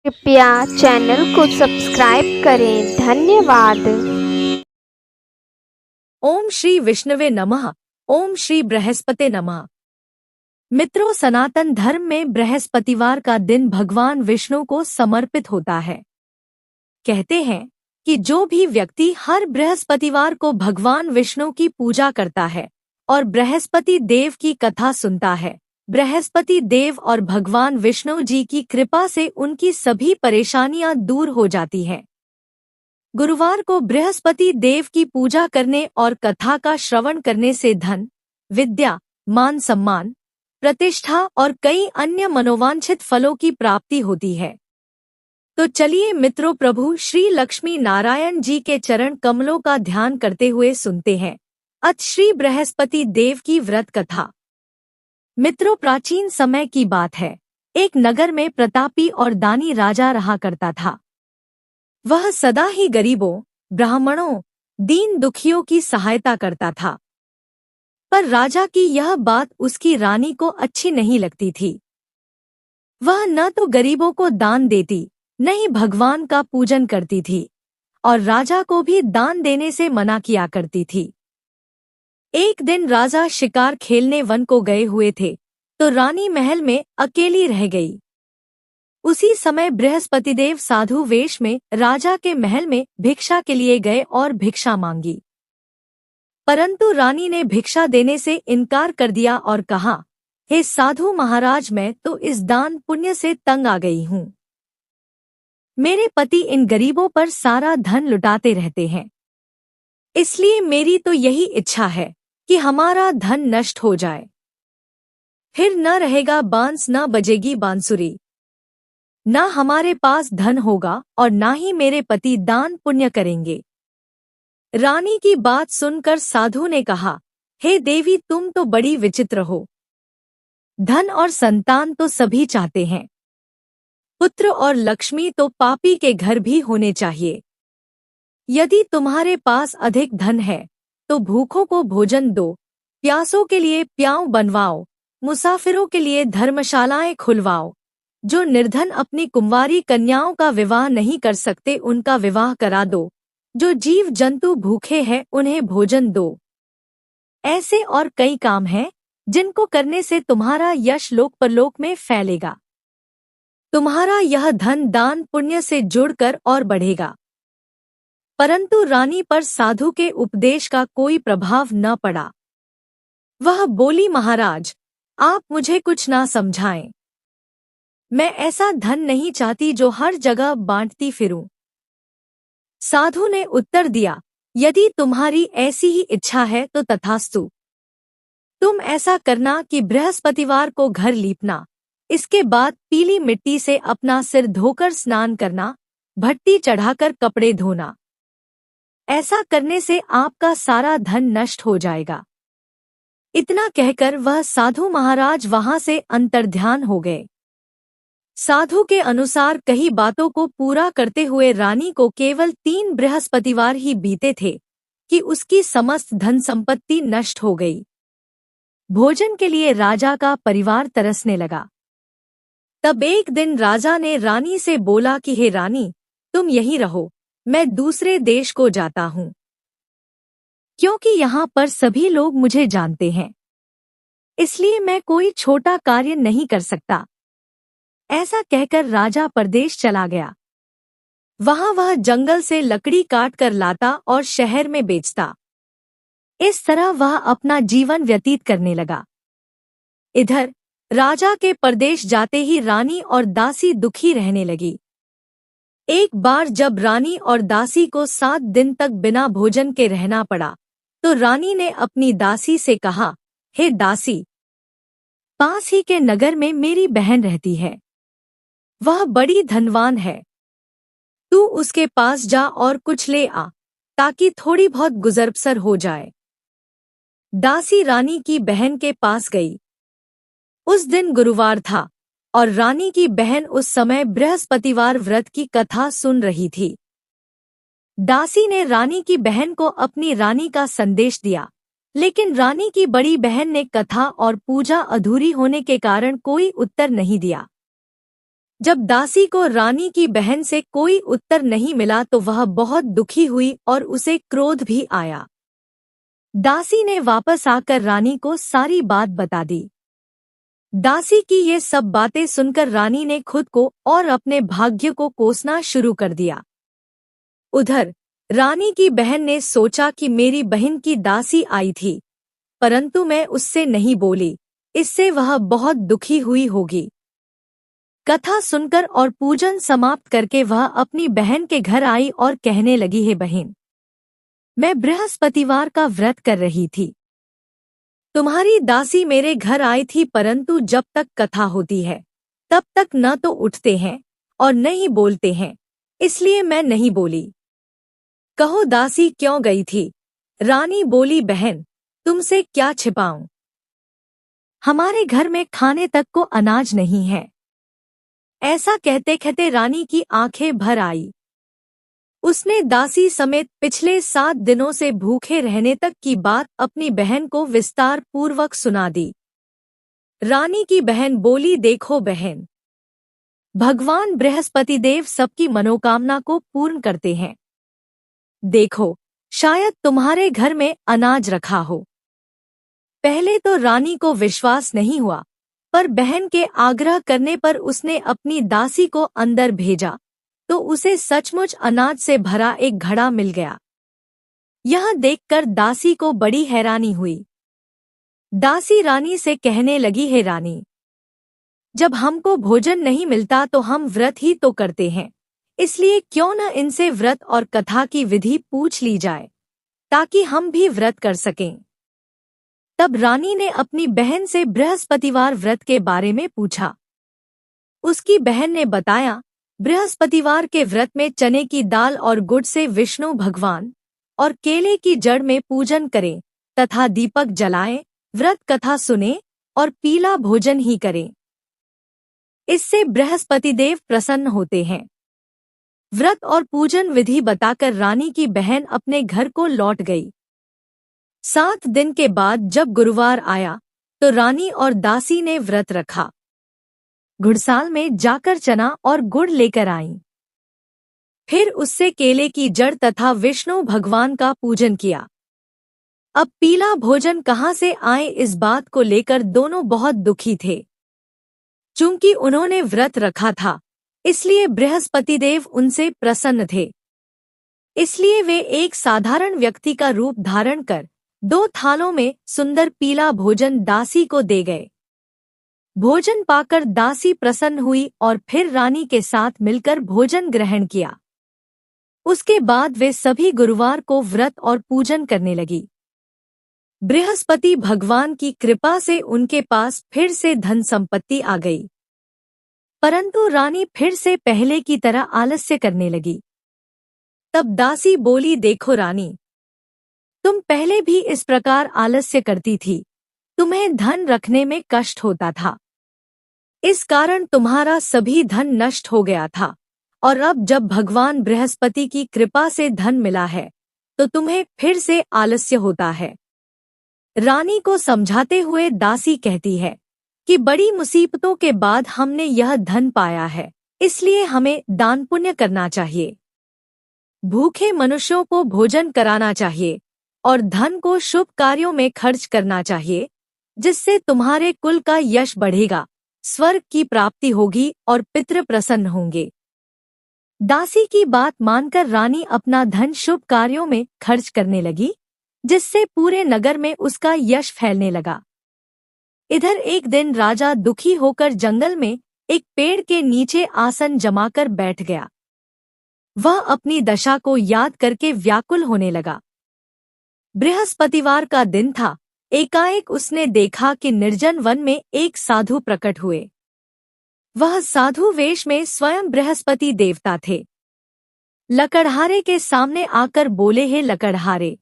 कृपया चैनल को सब्सक्राइब करें। धन्यवाद। ओम श्री विष्णुवे नमः। ओम श्री बृहस्पते नमः। मित्रों, सनातन धर्म में बृहस्पतिवार का दिन भगवान विष्णु को समर्पित होता है। कहते हैं कि जो भी व्यक्ति हर बृहस्पतिवार को भगवान विष्णु की पूजा करता है और बृहस्पति देव की कथा सुनता है, बृहस्पति देव और भगवान विष्णु जी की कृपा से उनकी सभी परेशानियां दूर हो जाती हैं। गुरुवार को बृहस्पति देव की पूजा करने और कथा का श्रवण करने से धन, विद्या, मान सम्मान, प्रतिष्ठा और कई अन्य मनोवांछित फलों की प्राप्ति होती है। तो चलिए मित्रों, प्रभु श्री लक्ष्मी नारायण जी के चरण कमलों का ध्यान करते हुए सुनते हैं अथ श्री बृहस्पति देव की व्रत कथा। मित्रों, प्राचीन समय की बात है। एक नगर में प्रतापी और दानी राजा रहा करता था। वह सदा ही गरीबों, ब्राह्मणों, दीन दुखियों की सहायता करता था। पर राजा की यह बात उसकी रानी को अच्छी नहीं लगती थी। वह न तो गरीबों को दान देती, न ही भगवान का पूजन करती थी और राजा को भी दान देने से मना किया करती थी। एक दिन राजा शिकार खेलने वन को गए हुए थे तो रानी महल में अकेली रह गई। उसी समय बृहस्पतिदेव साधु वेश में राजा के महल में भिक्षा के लिए गए और भिक्षा मांगी। परंतु रानी ने भिक्षा देने से इनकार कर दिया और कहा, हे साधु महाराज, मैं तो इस दान पुण्य से तंग आ गई हूँ। मेरे पति इन गरीबों पर सारा धन लुटाते रहते हैं, इसलिए मेरी तो यही इच्छा है कि हमारा धन नष्ट हो जाए। फिर न रहेगा बांस, न बजेगी बांसुरी, न हमारे पास धन होगा और न ही मेरे पति दान पुण्य करेंगे। रानी की बात सुनकर साधु ने कहा, हे देवी, तुम तो बड़ी विचित्र हो। धन और संतान तो सभी चाहते हैं, पुत्र और लक्ष्मी तो पापी के घर भी होने चाहिए। यदि तुम्हारे पास अधिक धन है तो भूखों को भोजन दो, प्यासों के लिए प्याऊ बनवाओ, मुसाफिरों के लिए धर्मशालाएं खुलवाओ। जो निर्धन अपनी कुंवारी कन्याओं का विवाह नहीं कर सकते उनका विवाह करा दो। जो जीव जंतु भूखे हैं उन्हें भोजन दो। ऐसे और कई काम हैं जिनको करने से तुम्हारा यश लोक परलोक में फैलेगा। तुम्हारा यह धन दान पुण्य से जुड़कर और बढ़ेगा। परंतु रानी पर साधु के उपदेश का कोई प्रभाव न पड़ा। वह बोली, महाराज, आप मुझे कुछ ना समझाएं। मैं ऐसा धन नहीं चाहती जो हर जगह बांटती फिरूं। साधु ने उत्तर दिया, यदि तुम्हारी ऐसी ही इच्छा है तो तथास्तु। तुम ऐसा करना कि बृहस्पतिवार को घर लीपना, इसके बाद पीली मिट्टी से अपना सिर धोकर स्नान करना, भट्टी चढ़ाकर कपड़े धोना। ऐसा करने से आपका सारा धन नष्ट हो जाएगा। इतना कहकर वह साधु महाराज वहां से अंतर्ध्यान हो गए। साधु के अनुसार कई बातों को पूरा करते हुए रानी को केवल 3 बृहस्पतिवार ही बीते थे कि उसकी समस्त धन संपत्ति नष्ट हो गई। भोजन के लिए राजा का परिवार तरसने लगा। तब एक दिन राजा ने रानी से बोला कि हे रानी, तुम यहीं रहो, मैं दूसरे देश को जाता हूँ, क्योंकि यहाँ पर सभी लोग मुझे जानते हैं, इसलिए मैं कोई छोटा कार्य नहीं कर सकता। ऐसा कहकर राजा परदेश चला गया। वहां वह जंगल से लकड़ी काट कर लाता और शहर में बेचता। इस तरह वह अपना जीवन व्यतीत करने लगा। इधर राजा के परदेश जाते ही रानी और दासी दुखी रहने लगी। एक बार जब रानी और दासी को 7 दिन तक बिना भोजन के रहना पड़ा तो रानी ने अपनी दासी से कहा, हे दासी, पास ही के नगर में मेरी बहन रहती है। वह बड़ी धनवान है। तू उसके पास जा और कुछ ले आ ताकि थोड़ी बहुत गुजर-बसर हो जाए। दासी रानी की बहन के पास गई। उस दिन गुरुवार था और रानी की बहन उस समय बृहस्पतिवार व्रत की कथा सुन रही थी। दासी ने रानी की बहन को अपनी रानी का संदेश दिया, लेकिन रानी की बड़ी बहन ने कथा और पूजा अधूरी होने के कारण कोई उत्तर नहीं दिया। जब दासी को रानी की बहन से कोई उत्तर नहीं मिला तो वह बहुत दुखी हुई और उसे क्रोध भी आया। दासी ने वापस आकर रानी को सारी बात बता दी। दासी की ये सब बातें सुनकर रानी ने खुद को और अपने भाग्य को कोसना शुरू कर दिया। उधर रानी की बहन ने सोचा कि मेरी बहन की दासी आई थी, परंतु मैं उससे नहीं बोली, इससे वह बहुत दुखी हुई होगी। कथा सुनकर और पूजन समाप्त करके वह अपनी बहन के घर आई और कहने लगी, हे बहन, मैं बृहस्पतिवार का व्रत कर रही थी। तुम्हारी दासी मेरे घर आई थी, परंतु जब तक कथा होती है तब तक न तो उठते हैं और न ही बोलते हैं, इसलिए मैं नहीं बोली। कहो दासी क्यों गई थी? रानी बोली, बहन तुमसे क्या छिपाऊं, हमारे घर में खाने तक को अनाज नहीं है। ऐसा कहते कहते रानी की आंखें भर आई। उसने दासी समेत पिछले 7 दिनों से भूखे रहने तक की बात अपनी बहन को विस्तार पूर्वक सुना दी। रानी की बहन बोली, देखो बहन, भगवान बृहस्पति देव सबकी मनोकामना को पूर्ण करते हैं। देखो, शायद तुम्हारे घर में अनाज रखा हो। पहले तो रानी को विश्वास नहीं हुआ, पर बहन के आग्रह करने पर उसने अपनी दासी को अंदर भेजा तो उसे सचमुच अनाज से भरा एक घड़ा मिल गया। यह देखकर दासी को बड़ी हैरानी हुई। दासी रानी से कहने लगी, हे रानी, जब हमको भोजन नहीं मिलता तो हम व्रत ही तो करते हैं, इसलिए क्यों न इनसे व्रत और कथा की विधि पूछ ली जाए ताकि हम भी व्रत कर सकें। तब रानी ने अपनी बहन से बृहस्पतिवार व्रत के बारे में पूछा। उसकी बहन ने बताया, बृहस्पतिवार के व्रत में चने की दाल और गुड़ से विष्णु भगवान और केले की जड़ में पूजन करें तथा दीपक जलाएं, व्रत कथा सुने और पीला भोजन ही करें। इससे बृहस्पति देव प्रसन्न होते हैं। व्रत और पूजन विधि बताकर रानी की बहन अपने घर को लौट गई। 7 दिन के बाद जब गुरुवार आया तो रानी और दासी ने व्रत रखा। घुड़साल में जाकर चना और गुड़ लेकर आईं। फिर उससे केले की जड़ तथा विष्णु भगवान का पूजन किया। अब पीला भोजन कहाँ से आए, इस बात को लेकर दोनों बहुत दुखी थे। चूंकि उन्होंने व्रत रखा था, इसलिए बृहस्पति देव उनसे प्रसन्न थे। इसलिए वे एक साधारण व्यक्ति का रूप धारण कर 2 थालों में सुंदर पीला भोजन दासी को दे गए। भोजन पाकर दासी प्रसन्न हुई और फिर रानी के साथ मिलकर भोजन ग्रहण किया। उसके बाद वे सभी गुरुवार को व्रत और पूजन करने लगी। बृहस्पति भगवान की कृपा से उनके पास फिर से धन संपत्ति आ गई, परंतु रानी फिर से पहले की तरह आलस्य करने लगी। तब दासी बोली, देखो रानी, तुम पहले भी इस प्रकार आलस्य करती थी, तुम्हें धन रखने में कष्ट होता था, इस कारण तुम्हारा सभी धन नष्ट हो गया था, और अब जब भगवान बृहस्पति की कृपा से धन मिला है तो तुम्हें फिर से आलस्य होता है। रानी को समझाते हुए दासी कहती है कि बड़ी मुसीबतों के बाद हमने यह धन पाया है, इसलिए हमें दान पुण्य करना चाहिए। भूखे मनुष्यों को भोजन कराना चाहिए और धन को शुभ कार्यों में खर्च करना चाहिए, जिससे तुम्हारे कुल का यश बढ़ेगा, स्वर्ग की प्राप्ति होगी और पितृ प्रसन्न होंगे। दासी की बात मानकर रानी अपना धन शुभ कार्यों में खर्च करने लगी, जिससे पूरे नगर में उसका यश फैलने लगा। इधर एक दिन राजा दुखी होकर जंगल में एक पेड़ के नीचे आसन जमाकर बैठ गया। वह अपनी दशा को याद करके व्याकुल होने लगा। बृहस्पतिवार का दिन था। एकाएक उसने देखा कि निर्जन वन में एक साधु प्रकट हुए। वह साधु वेश में स्वयं बृहस्पति देवता थे। लकड़हारे के सामने आकर बोले, हे लकड़हारे,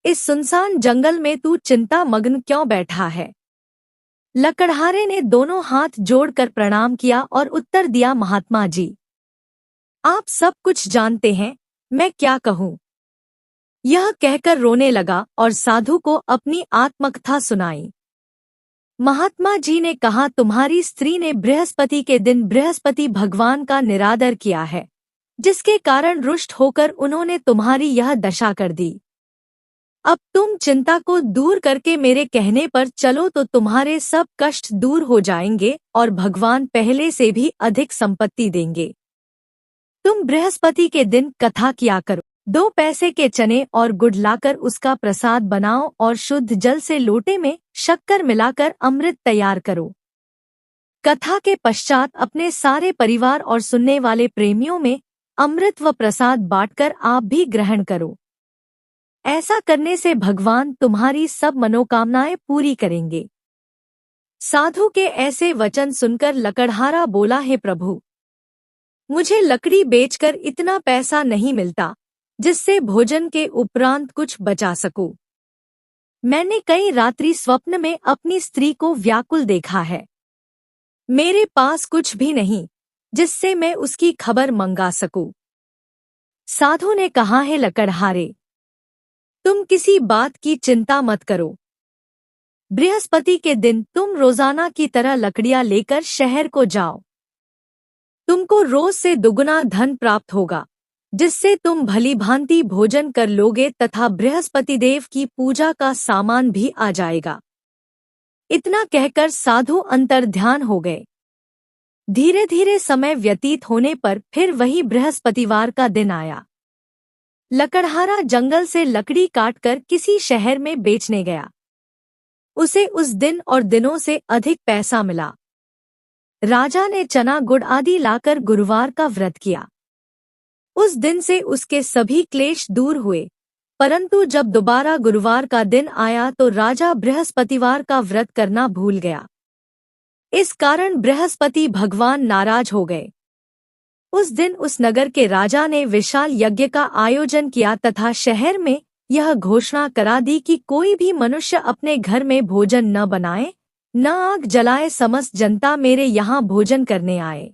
इस सुनसान जंगल में तू चिंता मग्न क्यों बैठा है? लकड़हारे ने दोनों हाथ जोड़कर प्रणाम किया और उत्तर दिया, महात्मा जी, आप सब कुछ जानते हैं, मैं क्या कहूँ। यह कहकर रोने लगा और साधु को अपनी आत्मकथा सुनाई। महात्मा जी ने कहा, तुम्हारी स्त्री ने बृहस्पति के दिन बृहस्पति भगवान का निरादर किया है, जिसके कारण रुष्ट होकर उन्होंने तुम्हारी यह दशा कर दी। अब तुम चिंता को दूर करके मेरे कहने पर चलो तो तुम्हारे सब कष्ट दूर हो जाएंगे और भगवान पहले से भी अधिक संपत्ति देंगे। तुम बृहस्पति के दिन कथा किया करो। 2 पैसे के चने और गुड़ लाकर उसका प्रसाद बनाओ और शुद्ध जल से लोटे में शक्कर मिलाकर अमृत तैयार करो। कथा के पश्चात अपने सारे परिवार और सुनने वाले प्रेमियों में अमृत व प्रसाद बांटकर आप भी ग्रहण करो। ऐसा करने से भगवान तुम्हारी सब मनोकामनाएं पूरी करेंगे। साधु के ऐसे वचन सुनकर लकड़हारा बोला, हे प्रभु, मुझे लकड़ी बेचकर इतना पैसा नहीं मिलता जिससे भोजन के उपरांत कुछ बचा सकूं। मैंने कई रात्रि स्वप्न में अपनी स्त्री को व्याकुल देखा है। मेरे पास कुछ भी नहीं जिससे मैं उसकी खबर मंगा सकूं। साधु ने कहा, है लकड़हारे, तुम किसी बात की चिंता मत करो। बृहस्पति के दिन तुम रोजाना की तरह लकड़ियां लेकर शहर को जाओ। तुमको रोज से दुगुना धन प्राप्त होगा, जिससे तुम भली भांति भोजन कर लोगे तथा बृहस्पति देव की पूजा का सामान भी आ जाएगा। इतना कहकर साधु अंतर्ध्यान हो गए। धीरे धीरे समय व्यतीत होने पर फिर वही बृहस्पतिवार का दिन आया। लकड़हारा जंगल से लकड़ी काटकर किसी शहर में बेचने गया। उसे उस दिन और दिनों से अधिक पैसा मिला। राजा ने चना गुड़ आदि लाकर गुरुवार का व्रत किया। उस दिन से उसके सभी क्लेश दूर हुए, परंतु जब दोबारा गुरुवार का दिन आया तो राजा बृहस्पतिवार का व्रत करना भूल गया। इस कारण बृहस्पति भगवान नाराज हो गए। उस दिन उस नगर के राजा ने विशाल यज्ञ का आयोजन किया तथा शहर में यह घोषणा करा दी कि कोई भी मनुष्य अपने घर में भोजन न बनाए, न आग जलाए, समस्त जनता मेरे यहाँ भोजन करने आए।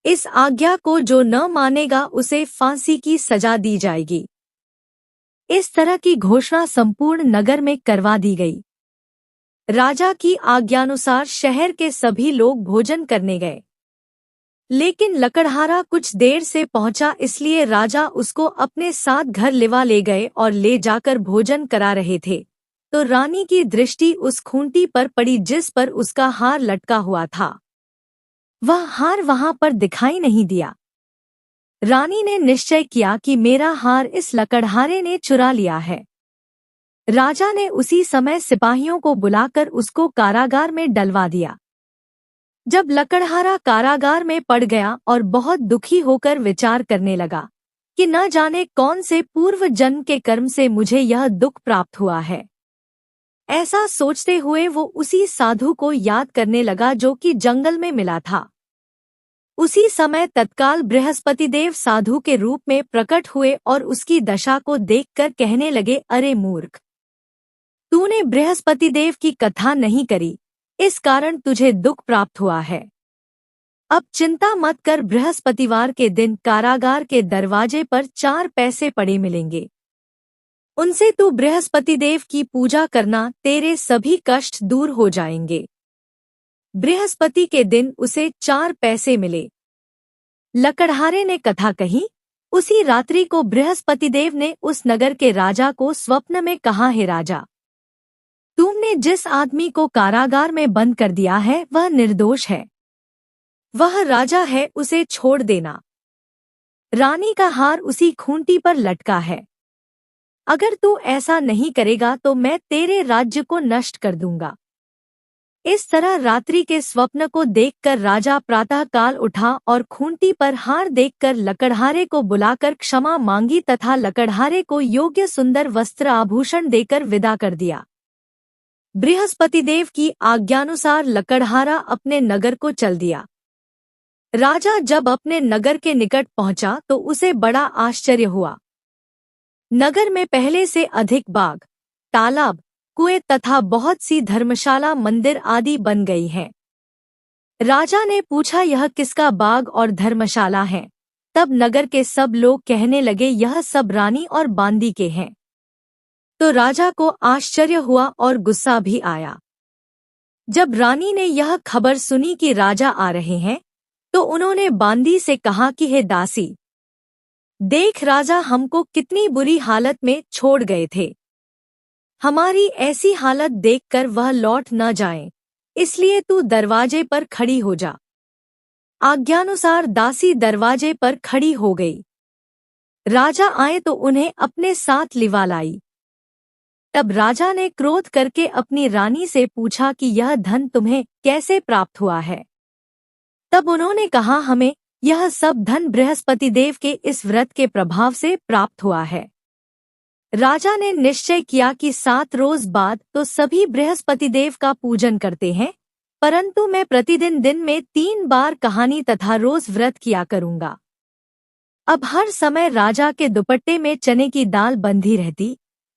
इस आज्ञा को जो न मानेगा उसे फांसी की सजा दी जाएगी। इस तरह की घोषणा संपूर्ण नगर में करवा दी गई। राजा की आज्ञानुसार शहर के सभी लोग भोजन करने गए, लेकिन लकड़हारा कुछ देर से पहुंचा, इसलिए राजा उसको अपने साथ घर लिवा ले गए और ले जाकर भोजन करा रहे थे तो रानी की दृष्टि उस खूंटी पर पड़ी जिस पर उसका हार लटका हुआ था। वह हार वहां पर दिखाई नहीं दिया। रानी ने निश्चय किया कि मेरा हार इस लकड़हारे ने चुरा लिया है। राजा ने उसी समय सिपाहियों को बुलाकर उसको कारागार में डलवा दिया। जब लकड़हारा कारागार में पड़ गया और बहुत दुखी होकर विचार करने लगा कि न जाने कौन से पूर्व जन्म के कर्म से मुझे यह दुख प्राप्त हुआ है, ऐसा सोचते हुए वो उसी साधु को याद करने लगा जो कि जंगल में मिला था। उसी समय तत्काल बृहस्पति देव साधु के रूप में प्रकट हुए और उसकी दशा को देखकर कहने लगे, अरे मूर्ख, तूने बृहस्पति देव की कथा नहीं करी, इस कारण तुझे दुख प्राप्त हुआ है। अब चिंता मत कर, बृहस्पतिवार के दिन कारागार के दरवाजे पर 4 पैसे पड़े मिलेंगे। उनसे तू बृहस्पति देव की पूजा करना, तेरे सभी कष्ट दूर हो जाएंगे। बृहस्पति के दिन उसे 4 पैसे मिले। लकड़हारे ने कथा कही। उसी रात्रि को बृहस्पति देव ने उस नगर के राजा को स्वप्न में कहा, हे राजा, तुमने जिस आदमी को कारागार में बंद कर दिया है वह निर्दोष है। वह राजा है, उसे छोड़ देना। रानी का हार उसी खूंटी पर लटका है। अगर तू ऐसा नहीं करेगा तो मैं तेरे राज्य को नष्ट कर दूंगा। इस तरह रात्रि के स्वप्न को देखकर राजा प्रातः काल उठा और खूंटी पर हार देखकर लकड़हारे को बुलाकर क्षमा मांगी तथा लकड़हारे को योग्य सुंदर वस्त्र आभूषण देकर विदा कर दिया। बृहस्पति देव की आज्ञानुसार लकड़हारा अपने नगर को चल दिया। राजा जब अपने नगर के निकट पहुंचा तो उसे बड़ा आश्चर्य हुआ। नगर में पहले से अधिक बाग, तालाब, कुएं तथा बहुत सी धर्मशाला, मंदिर आदि बन गई हैं। राजा ने पूछा, यह किसका बाग और धर्मशाला है? तब नगर के सब लोग कहने लगे, यह सब रानी और बांदी के हैं। तो राजा को आश्चर्य हुआ और गुस्सा भी आया। जब रानी ने यह खबर सुनी कि राजा आ रहे हैं, तो उन्होंने बांदी से कहा कि हे दासी, देख राजा हमको कितनी बुरी हालत में छोड़ गए थे। हमारी ऐसी हालत देखकर वह लौट न जाएं, इसलिए तू दरवाजे पर खड़ी हो जा। आज्ञानुसार दासी दरवाजे पर खड़ी हो गई। राजा आए तो उन्हें अपने साथ लिवा लाई। तब राजा ने क्रोध करके अपनी रानी से पूछा कि यह धन तुम्हें कैसे प्राप्त हुआ है। तब उन्होंने कहा, हमें यह सब धन बृहस्पति देव के इस व्रत के प्रभाव से प्राप्त हुआ है। राजा ने निश्चय किया कि 7 रोज बाद तो सभी बृहस्पति देव का पूजन करते हैं, परंतु मैं प्रतिदिन दिन में 3 बार कहानी तथा रोज व्रत किया करूंगा। अब हर समय राजा के दुपट्टे में चने की दाल बंधी रहती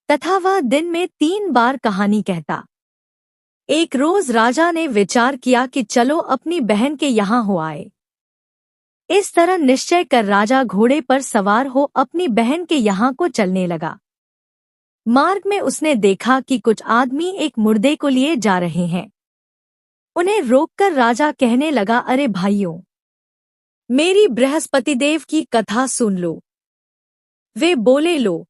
तथा वह दिन में 3 बार कहानी कहता। एक रोज राजा ने विचार किया कि चलो अपनी बहन के यहाँ हो आए। इस तरह निश्चय कर राजा घोड़े पर सवार हो अपनी बहन के यहाँ को चलने लगा। मार्ग में उसने देखा कि कुछ आदमी एक मुर्दे को लिए जा रहे हैं। उन्हें रोककर राजा कहने लगा, अरे भाइयों, मेरी बृहस्पति देव की कथा सुन लो। वे बोले, लो,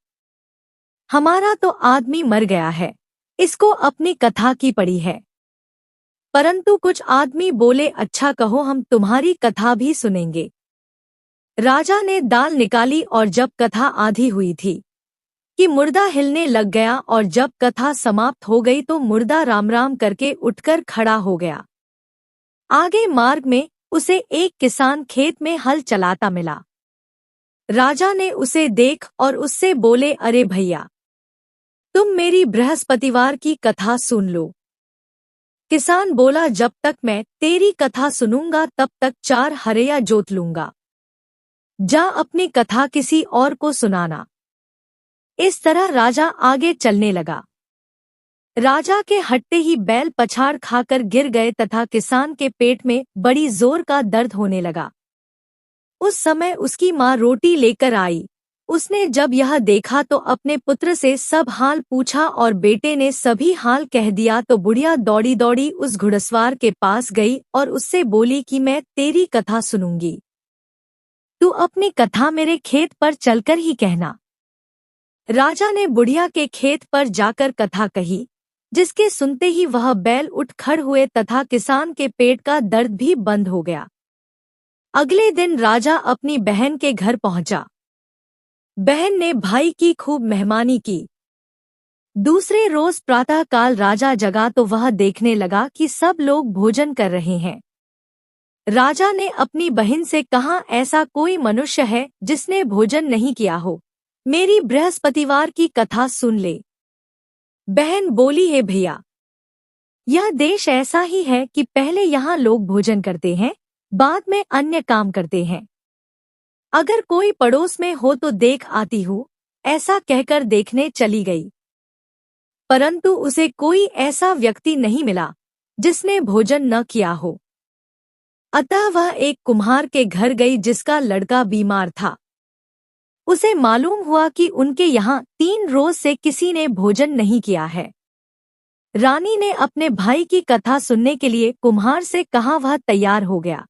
हमारा तो आदमी मर गया है, इसको अपनी कथा की पड़ी है। परंतु कुछ आदमी बोले, अच्छा कहो, हम तुम्हारी कथा भी सुनेंगे। राजा ने दाल निकाली और जब कथा आधी हुई थी कि मुर्दा हिलने लग गया, और जब कथा समाप्त हो गई तो मुर्दा राम राम करके उठकर खड़ा हो गया। आगे मार्ग में उसे एक किसान खेत में हल चलाता मिला। राजा ने उसे देख और उससे बोले, अरे भैया, तुम मेरी बृहस्पतिवार की कथा सुन लो। किसान बोला, जब तक मैं तेरी कथा सुनूंगा तब तक 4 हरया जोत लूंगा। जा अपनी कथा किसी और को सुनाना। इस तरह राजा आगे चलने लगा। राजा के हटते ही बैल पछाड़ खाकर गिर गए तथा किसान के पेट में बड़ी जोर का दर्द होने लगा। उस समय उसकी माँ रोटी लेकर आई। उसने जब यह देखा तो अपने पुत्र से सब हाल पूछा और बेटे ने सभी हाल कह दिया तो बुढ़िया दौड़ी दौड़ी उस घुड़सवार के पास गई और उससे बोली कि मैं तेरी कथा सुनूंगी, तू अपनी कथा मेरे खेत पर चलकर ही कहना। राजा ने बुढ़िया के खेत पर जाकर कथा कही, जिसके सुनते ही वह बैल उठ खड़ हुए तथा किसान के पेट का दर्द भी बंद हो गया। अगले दिन राजा अपनी बहन के घर पहुंचा। बहन ने भाई की खूब मेहमानी की। दूसरे रोज प्रातः काल राजा जगा तो वह देखने लगा कि सब लोग भोजन कर रहे हैं। राजा ने अपनी बहन से कहा, ऐसा कोई मनुष्य है जिसने भोजन नहीं किया हो, मेरी बृहस्पतिवार की कथा सुन ले। बहन बोली, है भैया, यह देश ऐसा ही है कि पहले यहाँ लोग भोजन करते हैं, बाद में अन्य काम करते हैं। अगर कोई पड़ोस में हो तो देख आती हूँ, ऐसा कहकर देखने चली गई, परंतु उसे कोई ऐसा व्यक्ति नहीं मिला जिसने भोजन न किया हो। अतः वह एक कुम्हार के घर गई जिसका लड़का बीमार था। उसे मालूम हुआ कि उनके यहाँ 3 रोज से किसी ने भोजन नहीं किया है। रानी ने अपने भाई की कथा सुनने के लिए कुम्हार से कहा, वह तैयार हो गया।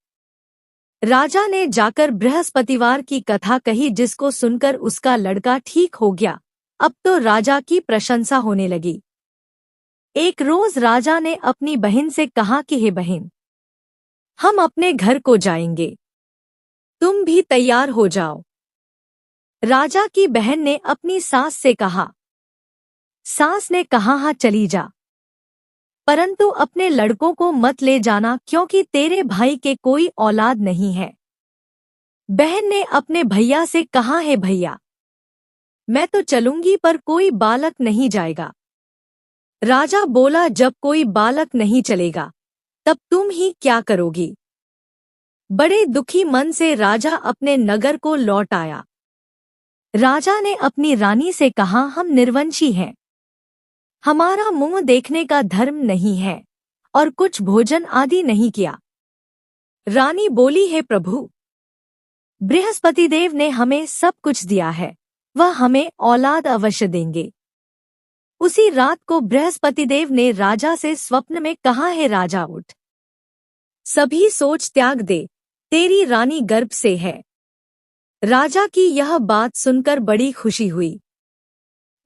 राजा ने जाकर बृहस्पतिवार की कथा कही, जिसको सुनकर उसका लड़का ठीक हो गया। अब तो राजा की प्रशंसा होने लगी। एक रोज राजा ने अपनी बहन से कहा कि हे बहन, हम अपने घर को जाएंगे, तुम भी तैयार हो जाओ। राजा की बहन ने अपनी सास से कहा। सास ने कहा, हाँ चली जा, परंतु अपने लड़कों को मत ले जाना क्योंकि तेरे भाई के कोई औलाद नहीं है। बहन ने अपने भैया से कहा, है भैया, मैं तो चलूंगी पर कोई बालक नहीं जाएगा। राजा बोला, जब कोई बालक नहीं चलेगा तब तुम ही क्या करोगी। बड़े दुखी मन से राजा अपने नगर को लौट आया। राजा ने अपनी रानी से कहा, हम निर्वंशी हैं, हमारा मुंह देखने का धर्म नहीं है और कुछ भोजन आदि नहीं किया। रानी बोली, हे प्रभु, बृहस्पति देव ने हमें सब कुछ दिया है, वह हमें औलाद अवश्य देंगे। उसी रात को बृहस्पति देव ने राजा से स्वप्न में कहा, है राजा उठ, सभी सोच त्याग दे, तेरी रानी गर्भ से है। राजा की यह बात सुनकर बड़ी खुशी हुई।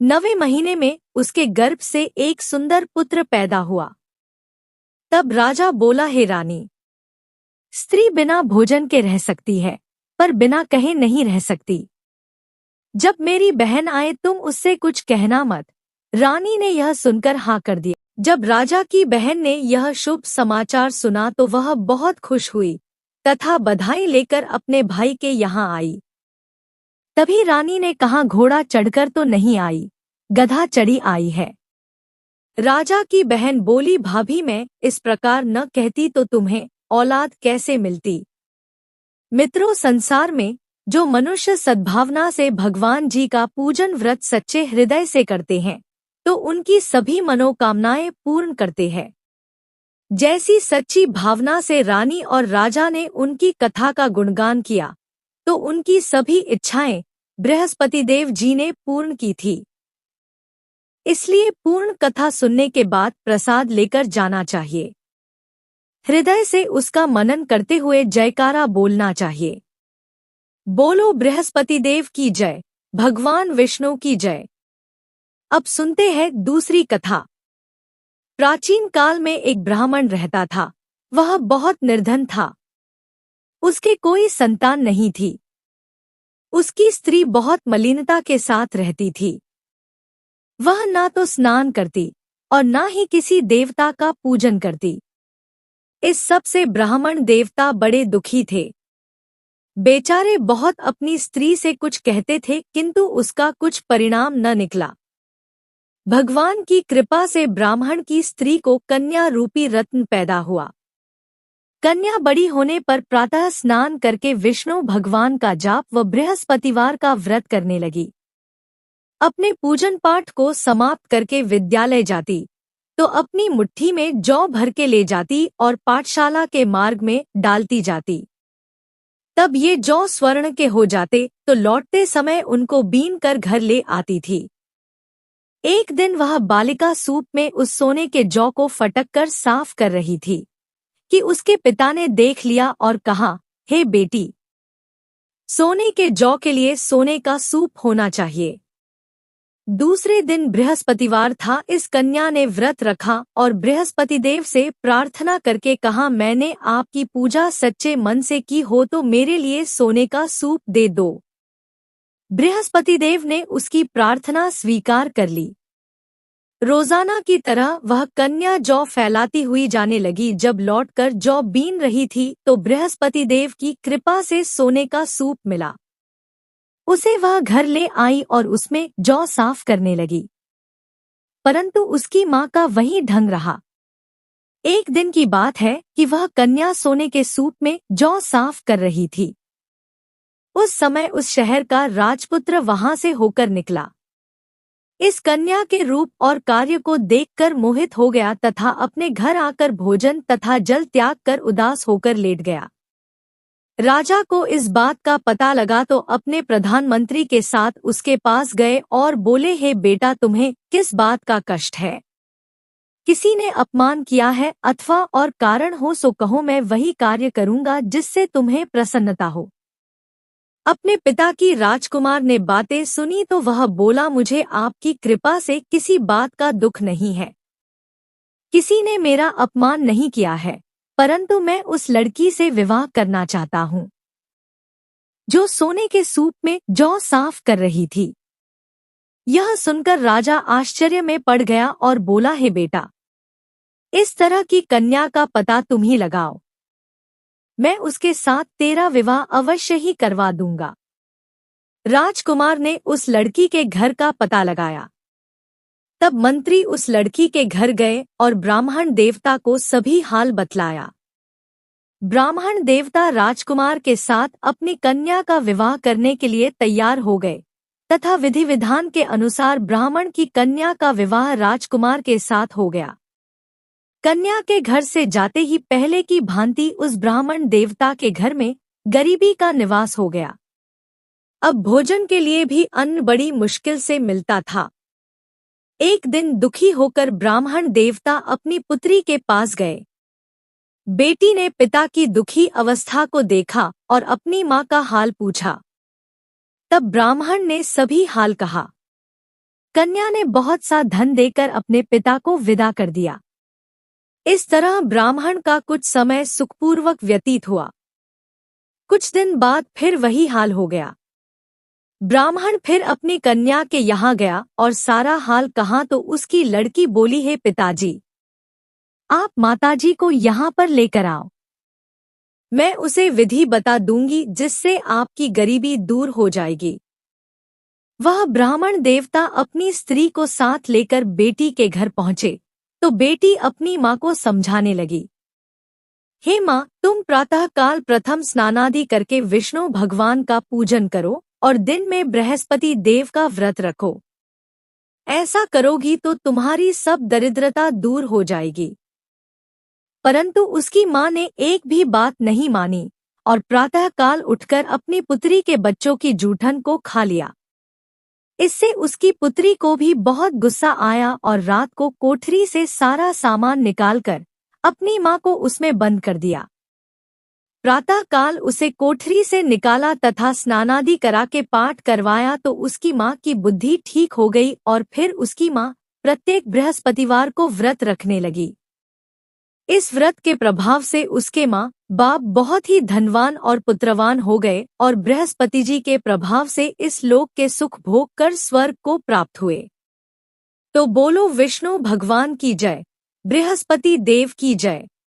9वें महीने में उसके गर्भ से एक सुंदर पुत्र पैदा हुआ। तब राजा बोला, हे रानी, स्त्री बिना भोजन के रह सकती है, पर बिना कहे नहीं रह सकती। जब मेरी बहन आए तुम उससे कुछ कहना मत। रानी ने यह सुनकर हाँ कर दिया। जब राजा की बहन ने यह शुभ समाचार सुना तो वह बहुत खुश हुई तथा बधाई लेकर अपने भाई के यहाँ आई। तभी रानी ने कहा, घोड़ा चढ़कर तो नहीं आई, गधा चढ़ी आई है। राजा की बहन बोली, भाभी मैं इस प्रकार न कहती तो तुम्हें औलाद कैसे मिलती। मित्रों, संसार में जो मनुष्य सद्भावना से भगवान जी का पूजन व्रत सच्चे हृदय से करते हैं तो उनकी सभी मनोकामनाएं पूर्ण करते हैं। जैसी सच्ची भावना से रानी और राजा ने उनकी कथा का गुणगान किया तो उनकी सभी इच्छाएं बृहस्पति देव जी ने पूर्ण की थी। इसलिए पूर्ण कथा सुनने के बाद प्रसाद लेकर जाना चाहिए। हृदय से उसका मनन करते हुए जयकारा बोलना चाहिए। बोलो बृहस्पति देव की जय, भगवान विष्णु की जय। अब सुनते हैं दूसरी कथा। प्राचीन काल में एक ब्राह्मण रहता था। वह बहुत निर्धन था। उसके कोई संतान नहीं थी। उसकी स्त्री बहुत मलिनता के साथ रहती थी। वह ना तो स्नान करती और ना ही किसी देवता का पूजन करती। इस सब से ब्राह्मण देवता बड़े दुखी थे। बेचारे बहुत अपनी स्त्री से कुछ कहते थे किंतु उसका कुछ परिणाम न निकला। भगवान की कृपा से ब्राह्मण की स्त्री को कन्या रूपी रत्न पैदा हुआ। कन्या बड़ी होने पर प्रातः स्नान करके विष्णु भगवान का जाप व बृहस्पतिवार का व्रत करने लगी। अपने पूजन पाठ को समाप्त करके विद्यालय जाती तो अपनी मुट्ठी में जौ भर के ले जाती और पाठशाला के मार्ग में डालती जाती। तब ये जौ स्वर्ण के हो जाते तो लौटते समय उनको बीन कर घर ले आती थी। एक दिन वह बालिका सूप में उस सोने के जौ को फटक कर साफ कर रही थी कि उसके पिता ने देख लिया और कहा, हे बेटी, सोने के जौ के लिए सोने का सूप होना चाहिए। दूसरे दिन बृहस्पतिवार था। इस कन्या ने व्रत रखा और बृहस्पति देव से प्रार्थना करके कहा, मैंने आपकी पूजा सच्चे मन से की हो तो मेरे लिए सोने का सूप दे दो। बृहस्पति देव ने उसकी प्रार्थना स्वीकार कर ली। रोजाना की तरह वह कन्या जौ फैलाती हुई जाने लगी। जब लौटकर जौ बीन रही थी तो बृहस्पति देव की कृपा से सोने का सूप मिला। उसे वह घर ले आई और उसमें जौ साफ करने लगी, परंतु उसकी माँ का वही ढंग रहा। एक दिन की बात है कि वह कन्या सोने के सूप में जौ साफ कर रही थी। उस समय उस शहर का राजपुत्र वहां से होकर निकला। इस कन्या के रूप और कार्य को देखकर मोहित हो गया तथा अपने घर आकर भोजन तथा जल त्याग कर उदास होकर लेट गया। राजा को इस बात का पता लगा तो अपने प्रधानमंत्री के साथ उसके पास गए और बोले, हे बेटा, तुम्हें किस बात का कष्ट है? किसी ने अपमान किया है अथवा और कारण हो सो कहो, मैं वही कार्य करूंगा जिससे तुम्हें प्रसन्नता हो। अपने पिता की राजकुमार ने बातें सुनी तो वह बोला, मुझे आपकी कृपा से किसी बात का दुख नहीं है। किसी ने मेरा अपमान नहीं किया है, परंतु मैं उस लड़की से विवाह करना चाहता हूँ जो सोने के सूप में जौ साफ कर रही थी। यह सुनकर राजा आश्चर्य में पड़ गया और बोला, हे बेटा, इस तरह की कन्या का पता तुम ही लगाओ। मैं उसके साथ तेरा विवाह अवश्य ही करवा दूंगा। राजकुमार ने उस लड़की के घर का पता लगाया। तब मंत्री उस लड़की के घर गए और ब्राह्मण देवता को सभी हाल बतलाया। ब्राह्मण देवता राजकुमार के साथ अपनी कन्या का विवाह करने के लिए तैयार हो गए तथा विधि विधान के अनुसार ब्राह्मण की कन्या का विवाह राजकुमार के साथ हो गया। कन्या के घर से जाते ही पहले की भांति उस ब्राह्मण देवता के घर में गरीबी का निवास हो गया। अब भोजन के लिए भी अन्न बड़ी मुश्किल से मिलता था। एक दिन दुखी होकर ब्राह्मण देवता अपनी पुत्री के पास गए। बेटी ने पिता की दुखी अवस्था को देखा और अपनी माँ का हाल पूछा। तब ब्राह्मण ने सभी हाल कहा। कन्या ने बहुत सा धन देकर अपने पिता को विदा कर दिया। इस तरह ब्राह्मण का कुछ समय सुखपूर्वक व्यतीत हुआ। कुछ दिन बाद फिर वही हाल हो गया। ब्राह्मण फिर अपनी कन्या के यहाँ गया और सारा हाल कहा तो उसकी लड़की बोली, हे पिताजी, आप माताजी को यहाँ पर लेकर आओ। मैं उसे विधि बता दूंगी जिससे आपकी गरीबी दूर हो जाएगी। वह ब्राह्मण देवता अपनी स्त्री को साथ लेकर बेटी के घर पहुंचे तो बेटी अपनी माँ को समझाने लगी, हे माँ, तुम प्रातःकाल प्रथम स्नानादि करके विष्णु भगवान का पूजन करो और दिन में बृहस्पति देव का व्रत रखो। ऐसा करोगी तो तुम्हारी सब दरिद्रता दूर हो जाएगी। परंतु उसकी माँ ने एक भी बात नहीं मानी और प्रातःकाल उठकर अपनी पुत्री के बच्चों की जूठन को खा लिया। इससे उसकी पुत्री को भी बहुत गुस्सा आया और रात को कोठरी से सारा सामान निकालकर अपनी माँ को उसमें बंद कर दिया। प्रातःकाल उसे कोठरी से निकाला तथा स्नानादि करा के पाठ करवाया तो उसकी माँ की बुद्धि ठीक हो गई और फिर उसकी माँ प्रत्येक बृहस्पतिवार को व्रत रखने लगी। इस व्रत के प्रभाव से उसके माँ बाप बहुत ही धनवान और पुत्रवान हो गए और बृहस्पति जी के प्रभाव से इस लोक के सुख भोग कर स्वर्ग को प्राप्त हुए। तो बोलो विष्णु भगवान की जय, बृहस्पति देव की जय।